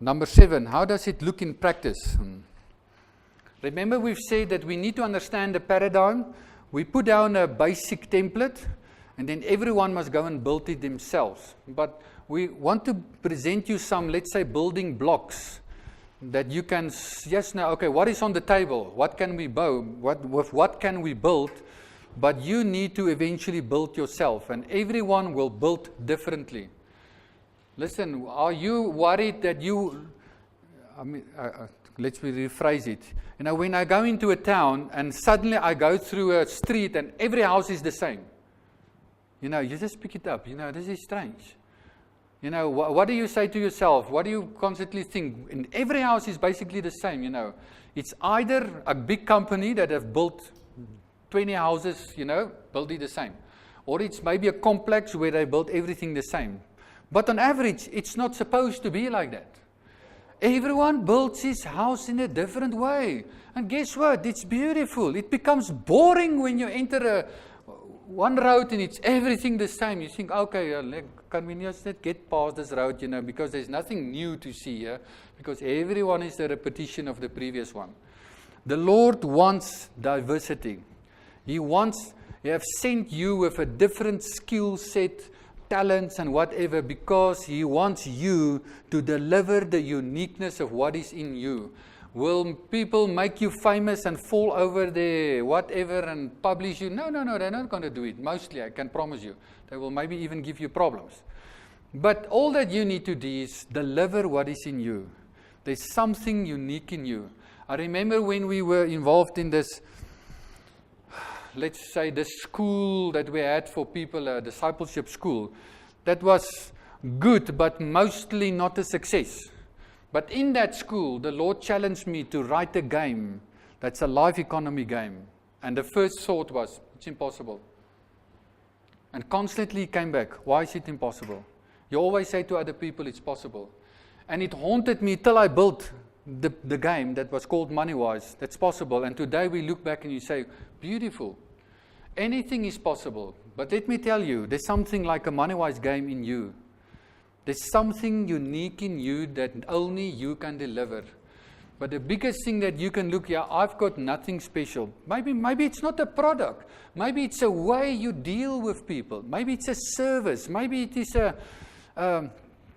Number 7, how does it look in practice? Remember, we've said that we need to understand the paradigm. We put down a basic template, and then everyone must go and build it themselves. But we want to present you some, let's say, building blocks that you can just know, okay, what is on the table? What can we build? What can we build? But you need to eventually build yourself, and everyone will build differently. Listen, are you worried that let's rephrase it. You know, when I go into a town and suddenly I go through a street and every house is the same. You know, you just pick it up. You know, this is strange. You know, what do you say to yourself? What do you constantly think? And every house is basically the same, you know. It's either a big company that have built 20 houses, you know, built it the same. Or it's maybe a complex where they built everything the same. But on average, it's not supposed to be like that. Everyone builds his house in a different way. And guess what? It's beautiful. It becomes boring when you enter one road and it's everything the same. You think, okay, can we just get past this road, you know, because there's nothing new to see here, because everyone is a repetition of the previous one. The Lord wants diversity. He has sent you with a different skill set, talents and whatever, because He wants you to deliver the uniqueness of what is in you. Will people make you famous and fall over their whatever and publish you? No, they're not going to do it. Mostly, I can promise you. They will maybe even give you problems. But all that you need to do is deliver what is in you. There's something unique in you. I remember when we were involved in this, let's say, the school that we had for people, a discipleship school, that was good, but mostly not a success. But in that school, the Lord challenged me to write a game that's a life economy game. And the first thought was, it's impossible. And constantly came back, why is it impossible? You always say to other people, it's possible. And it haunted me till I built the game that was called Moneywise. That's possible. And today we look back and you say, beautiful. Anything is possible. But let me tell you, there's something like a Moneywise game in you. There's something unique in you that only you can deliver. But the biggest thing that you can look, I've got nothing special. Maybe it's not a product. Maybe it's a way you deal with people. Maybe it's a service. Maybe it is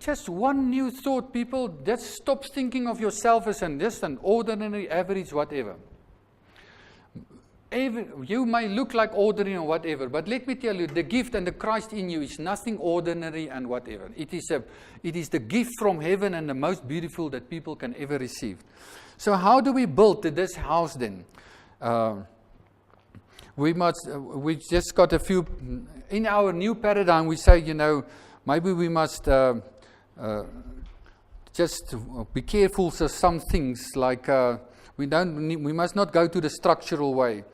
just one new thought. People, just stop thinking of yourself as just an ordinary, average, whatever. You may look like ordinary or whatever, but let me tell you, the gift and the Christ in you is nothing ordinary and whatever. It is the gift from heaven and the most beautiful that people can ever receive. So how do we build this house then? We just got a few, in our new paradigm we say, maybe we must just be careful of some things, like we must not go to the structural way.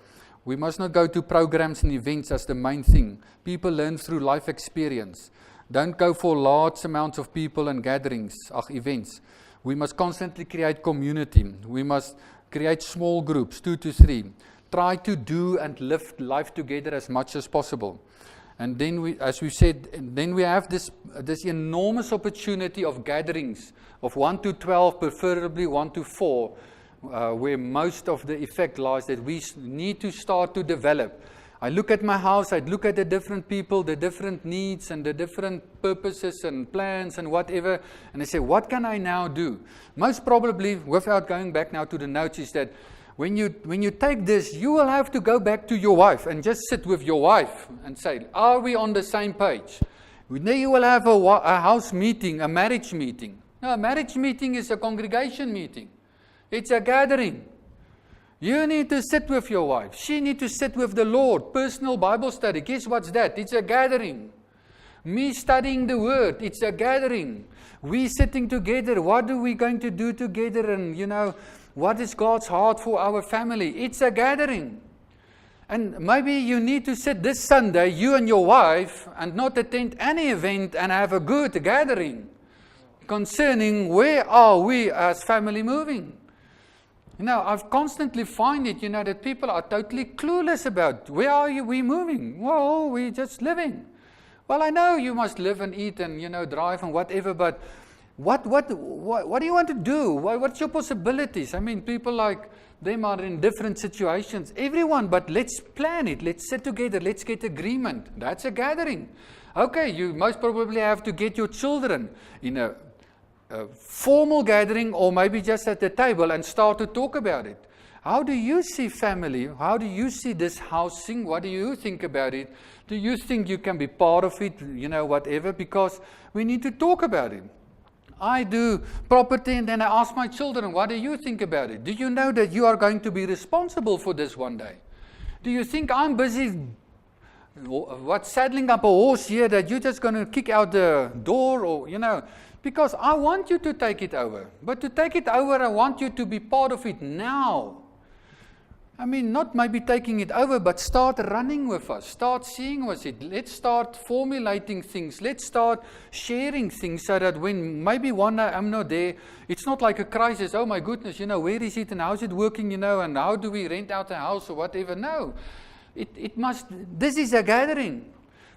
We must not go to programs and events as the main thing. People learn through life experience. Don't go for large amounts of people and gatherings, events. We must constantly create community. We must create small groups, 2 to 3. Try to do and live life together as much as possible. And then as we said, then we have this enormous opportunity of gatherings of 1 to 12, preferably 1 to 4, where most of the effect lies, that we need to start to develop. I look at my house, I look at the different people, the different needs and the different purposes and plans and whatever, and I say, what can I now do? Most probably, without going back now to the notes, is that when you take this, you will have to go back to your wife and just sit with your wife and say, are we on the same page? Then you will have a house meeting, a marriage meeting. No, a marriage meeting is a congregation meeting. It's a gathering. You need to sit with your wife. She needs to sit with the Lord. Personal Bible study. Guess what's that? It's a gathering. Me studying the Word. It's a gathering. We sitting together. What are we going to do together? And, what is God's heart for our family? It's a gathering. And maybe you need to sit this Sunday, you and your wife, and not attend any event and have a good gathering concerning where are we as family moving. I've constantly find it, that people are totally clueless about where are we moving? Well, we're just living. Well, I know you must live and eat and, drive and whatever, but What do you want to do? What's your possibilities? I mean, people like them are in different situations. Everyone, but let's plan it. Let's sit together. Let's get agreement. That's a gathering. Okay, you most probably have to get your children in a formal gathering or maybe just at the table and start to talk about it. How do you see family? How do you see this housing? What do you think about it? Do you think you can be part of it? Whatever, because we need to talk about it. I do property and then I ask my children, what do you think about it? Do you know that you are going to be responsible for this one day? Do you think I'm busy saddling up a horse here that you're just going to kick out the door or, because I want you to take it over. But to take it over, I want you to be part of it now. I mean, not maybe taking it over, but start running with us. Start seeing with it. Let's start formulating things. Let's start sharing things so that when maybe one day I'm not there, it's not like a crisis. Oh my goodness, where is it and how's it working, and how do we rent out a house or whatever. No, this is a gathering.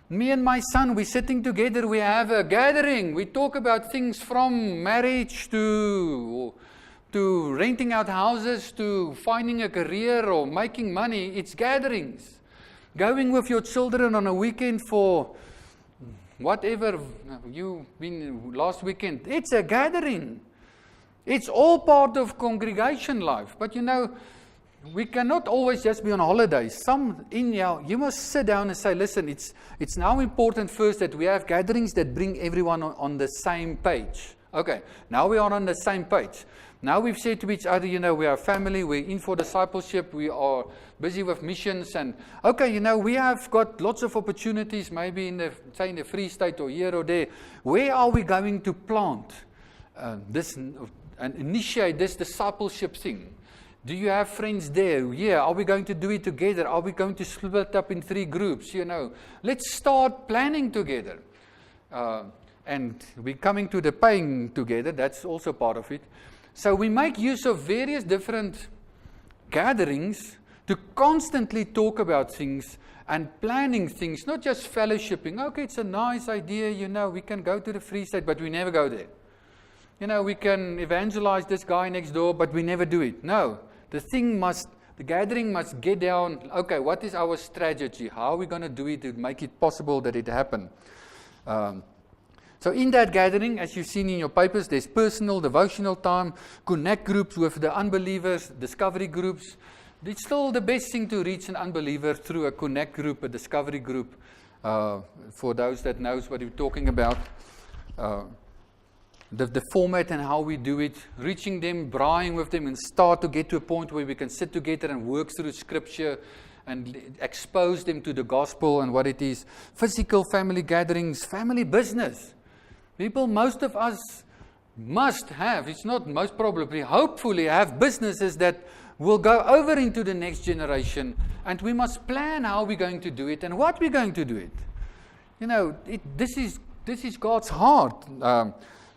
Me and my son, we're sitting together, we have a gathering. We talk about things from marriage to renting out houses, to finding a career or making money. It's gatherings. Going with your children on a weekend for whatever you've been last weekend. It's a gathering. It's all part of congregation life. But we cannot always just be on holidays. You must sit down and say, listen, it's now important first that we have gatherings that bring everyone on the same page. Okay, now we are on the same page. Now we've said to each other, we are family, we're in for discipleship, we are busy with missions, and okay, we have got lots of opportunities, maybe in the Free State or here or there. Where are we going to plant this and initiate this discipleship thing? Do you have friends there? Yeah. Are we going to do it together? Are we going to split up in 3 groups? Let's start planning together. And we're coming to the paying together. That's also part of it. So we make use of various different gatherings to constantly talk about things and planning things, not just fellowshipping. Okay, it's a nice idea, we can go to the Free State, but we never go there. We can evangelize this guy next door, but we never do it. No. The gathering must get down, okay, what is our strategy? How are we going to do it to make it possible that it happen? So in that gathering, as you've seen in your papers, there's personal, devotional time, connect groups with the unbelievers, discovery groups. It's still the best thing to reach an unbeliever through a connect group, a discovery group, for those that knows what we're talking about. The format and how we do it, reaching them, braaiing with them, and start to get to a point where we can sit together and work through Scripture and expose them to the gospel and what it is. Physical family gatherings, family business. People, most of us must have, it's not most probably, hopefully have businesses that will go over into the next generation, and we must plan how we're going to do it and what we're going to do it. This is God's heart.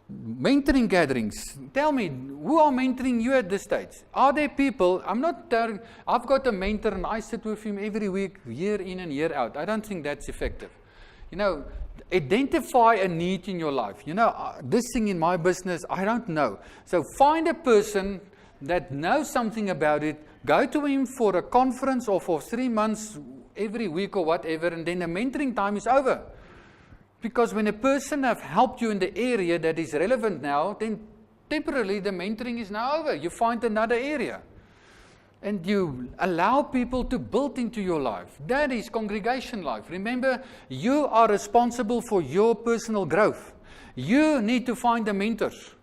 Mentoring gatherings. Tell me, who are mentoring you at this stage? Are there people, I've got a mentor and I sit with him every week, year in and year out. I don't think that's effective. Identify a need in your life. This thing in my business, I don't know. So find a person that knows something about it, go to him for a conference or for 3 months every week or whatever, and then the mentoring time is over. Because when a person have helped you in the area that is relevant now, then temporarily the mentoring is now over. You find another area. And you allow people to build into your life. That is congregation life. Remember, you are responsible for your personal growth. You need to find the mentors.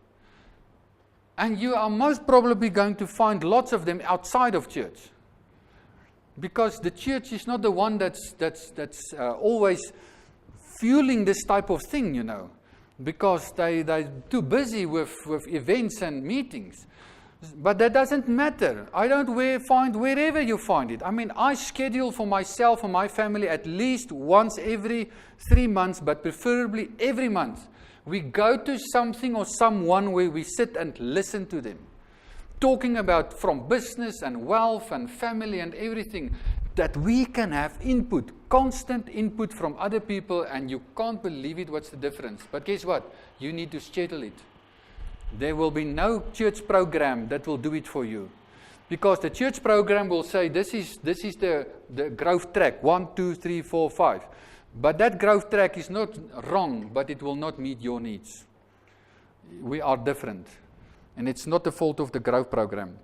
And you are most probably going to find lots of them outside of church. Because the church is not the one that's always fueling this type of thing, because they're too busy with events and meetings. But that doesn't matter. I don't find wherever you find it. I mean, I schedule for myself and my family at least once every 3 months, but preferably every month. We go to something or someone where we sit and listen to them. Talking about from business and wealth and family and everything, that we can have input, constant input from other people, and you can't believe it, what's the difference. But guess what? You need to schedule it. There will be no church program that will do it for you. Because the church program will say, this is the growth track, 1, 2, 3, 4, 5. But that growth track is not wrong, but it will not meet your needs. We are different. And it's not the fault of the growth program.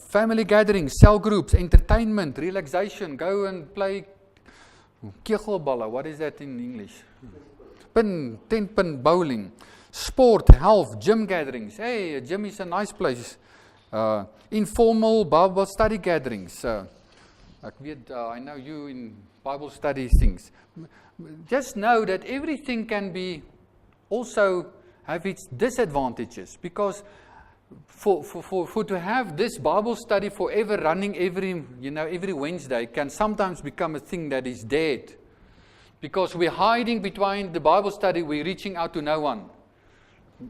Family gatherings, cell groups, entertainment, relaxation, go and play kegelballe. What is that in English? 10-pin bowling. Sport, health, gym gatherings. Hey, a gym is a nice place. Informal Bible study gatherings. I know you in Bible study things. Just know that everything can be also have its disadvantages, because for to have this Bible study forever running every Wednesday can sometimes become a thing that is dead, because we're hiding between the Bible study, we're reaching out to no one.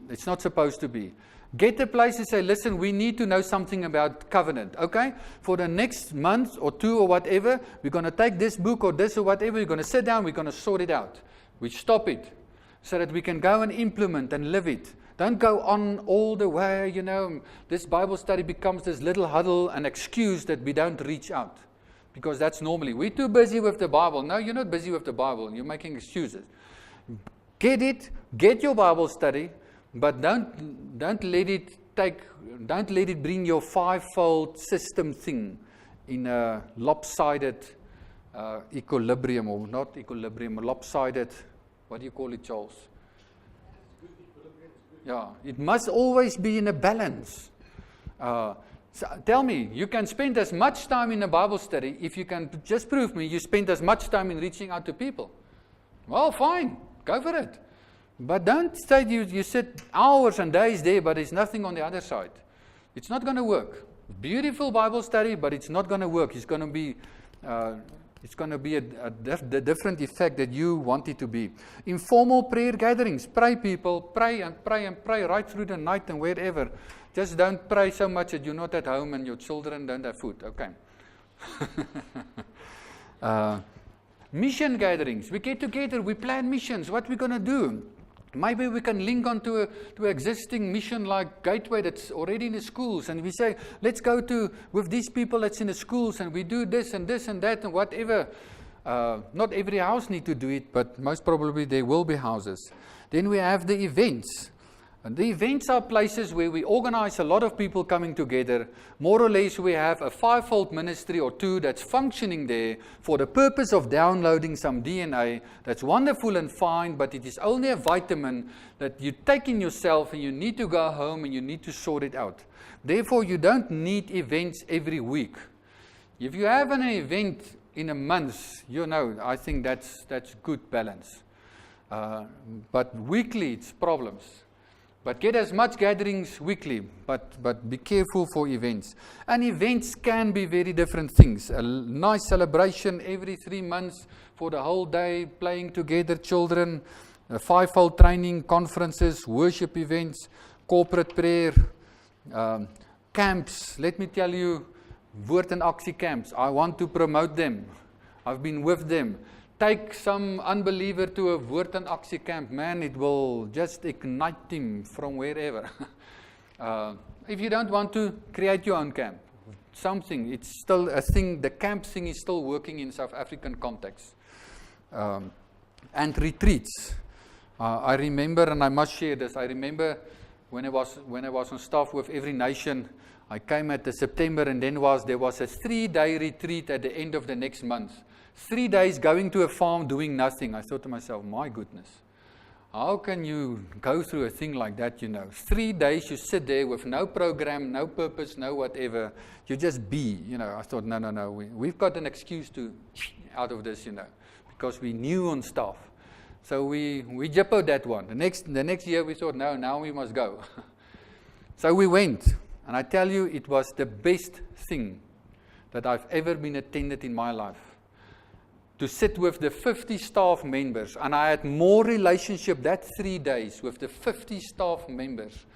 It's not supposed to be. Get a place and say, listen, we need to know something about covenant, okay? For the next month or 2 or whatever, we're going to take this book or this or whatever, we're going to sit down, we're going to sort it out. We stop it so that we can go and implement and live it. Don't go on all the way, this Bible study becomes this little huddle, an excuse that we don't reach out. Because that's normally, we're too busy with the Bible. No, you're not busy with the Bible, you're making excuses. Get your Bible study, but don't let it bring your fivefold system thing in a lopsided equilibrium, or not equilibrium, lopsided, what do you call it, Charles? Yeah, it must always be in a balance. So tell me, you can spend as much time in a Bible study if you can just prove me you spend as much time in reaching out to people. Well, fine, go for it. But don't say you sit hours and days there, but there's nothing on the other side. It's not going to work. Beautiful Bible study, but it's not going to work. It's going to be the different effect that you want it to be. Informal prayer gatherings. Pray, people. Pray and pray and pray right through the night and wherever. Just don't pray so much that you're not at home and your children don't have food. Okay. Mission gatherings. We get together. We plan missions. What we're going to do. Maybe we can link on to an existing mission like Gateway that's already in the schools, and we say, let's go with these people that's in the schools, and we do this and this and that and whatever. Not every house need to do it, but most probably there will be houses. Then we have the events. And the events are places where we organize a lot of people coming together. More or less we have a fivefold ministry or 2 that's functioning there for the purpose of downloading some DNA. That's wonderful and fine, but it is only a vitamin that you take in yourself and you need to go home and you need to sort it out. Therefore, you don't need events every week. If you have an event in a month, I think that's good balance. But weekly, it's problems. But get as much gatherings weekly, but be careful for events. And events can be very different things. A nice celebration every 3 months for the whole day, playing together, children, fivefold training, conferences, worship events, corporate prayer, camps. Let me tell you, Woord en Aksie camps. I want to promote them. I've been with them. Take some unbeliever to a Woord en Aksie camp, man, it will just ignite him from wherever. If you don't want to, create your own camp. Something, it's still a thing, the camp thing is still working in South African context. And retreats. I remember, and I must share this, I remember when I was on staff with Every Nation, I came at the September, and then there was a 3-day retreat at the end of the next month. 3 days going to a farm doing nothing. I thought to myself, my goodness, how can you go through a thing like that, 3 days you sit there with no program, no purpose, no whatever. You just be, I thought, no. We've got an excuse out of this, because we knew on staff. So we jippoed that one. The next year we thought, no, now we must go. So we went. And I tell you, it was the best thing that I've ever been attended in my life. To sit with the 50 staff members, and I had more relationship that 3 days with the 50 staff members.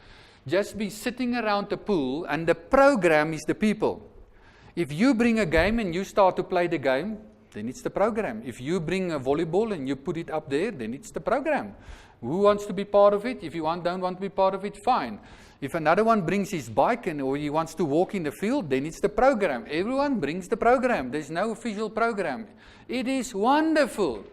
Just be sitting around the pool, and the program is the people. If you bring a game and you start to play the game, then it's the program. If you bring a volleyball and you put it up there, then it's the program. Who wants to be part of it? If you don't want to be part of it, fine. If another one brings his bike or he wants to walk in the field, then it's the program. Everyone brings the program. There's no official program. It is wonderful.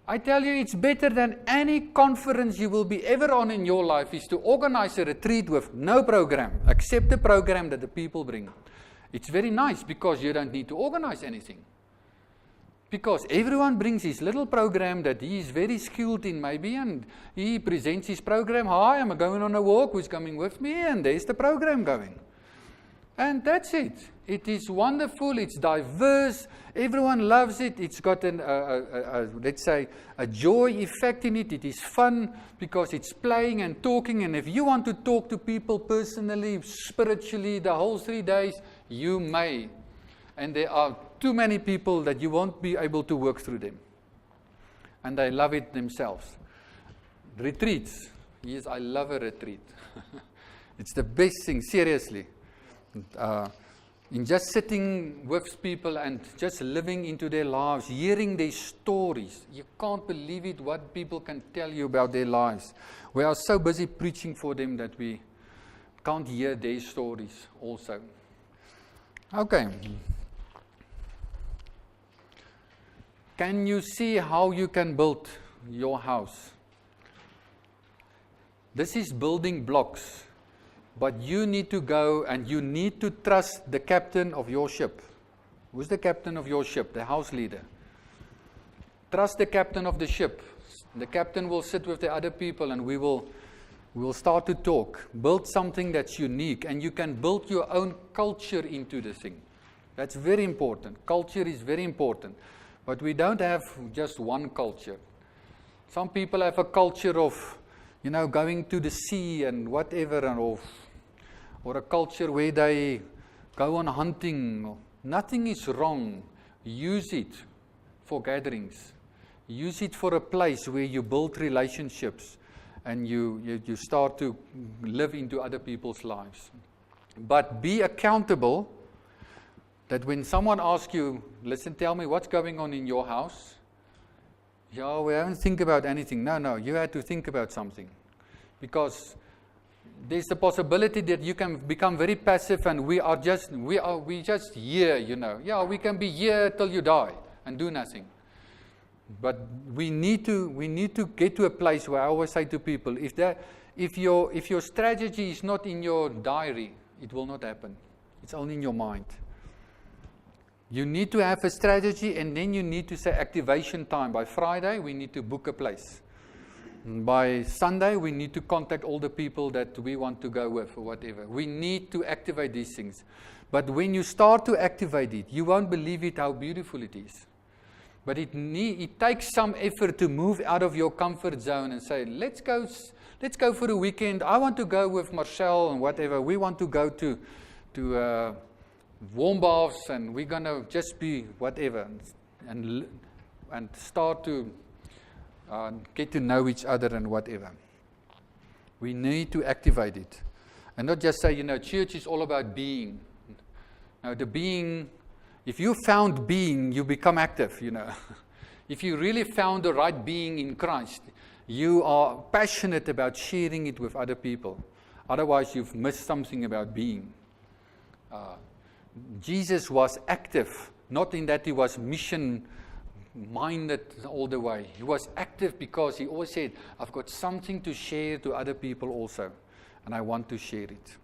I tell you, it's better than any conference you will be ever on in your life is to organize a retreat with no program, except the program that the people bring. It's very nice because you don't need to organize anything. Because everyone brings his little program that he is very skilled in maybe, and he presents his program. Hi, I'm going on a walk, who's coming with me? And there's the program going. And that's it. It is wonderful, it's diverse, everyone loves it, it's got let's say, a joy effect in it. It is fun because it's playing and talking, and if you want to talk to people personally, spiritually, the whole 3 days, you may. And there are too many people that you won't be able to work through them. And they love it themselves. Retreats. Yes, I love a retreat. It's the best thing, seriously. In just sitting with people and just living into their lives, hearing their stories. You can't believe it, what people can tell you about their lives. We are so busy preaching for them that we can't hear their stories also. Okay. Can you see how you can build your house? This is building blocks, but you need to go and you need to trust the captain of your ship. Who's the captain of your ship? The house leader. Trust the captain of the ship. The captain will sit with the other people and we will start to talk. Build something that's unique, and you can build your own culture into the thing. That's very important. Culture is very important. But we don't have just one culture. Some people have a culture of, going to the sea and whatever, or a culture where they go on hunting. Nothing is wrong. Use it for gatherings. Use it for a place where you build relationships and you start to live into other people's lives. But be accountable. That when someone asks you, listen, tell me what's going on in your house. Yeah, we haven't think about anything. No, you had to think about something. Because there's the possibility that you can become very passive and we just here, Yeah, we can be here till you die and do nothing. But we need to get to a place where I always say to people, if your strategy is not in your diary, it will not happen. It's only in your mind. You need to have a strategy, and then you need to say activation time. By Friday, we need to book a place. By Sunday, we need to contact all the people that we want to go with or whatever. We need to activate these things. But when you start to activate it, you won't believe it how beautiful it is. But it takes some effort to move out of your comfort zone and say, let's go for a weekend. I want to go with Marcel and whatever. We want to go to warm baths, and we're going to just be whatever and start to get to know each other and whatever. We need to activate it and not just say, church is all about being. Now, the being, if you found being, you become active, If you really found the right being in Christ, you are passionate about sharing it with other people. Otherwise, you've missed something about being. Jesus was active, not in that he was mission-minded all the way. He was active because he always said, I've got something to share to other people also, and I want to share it.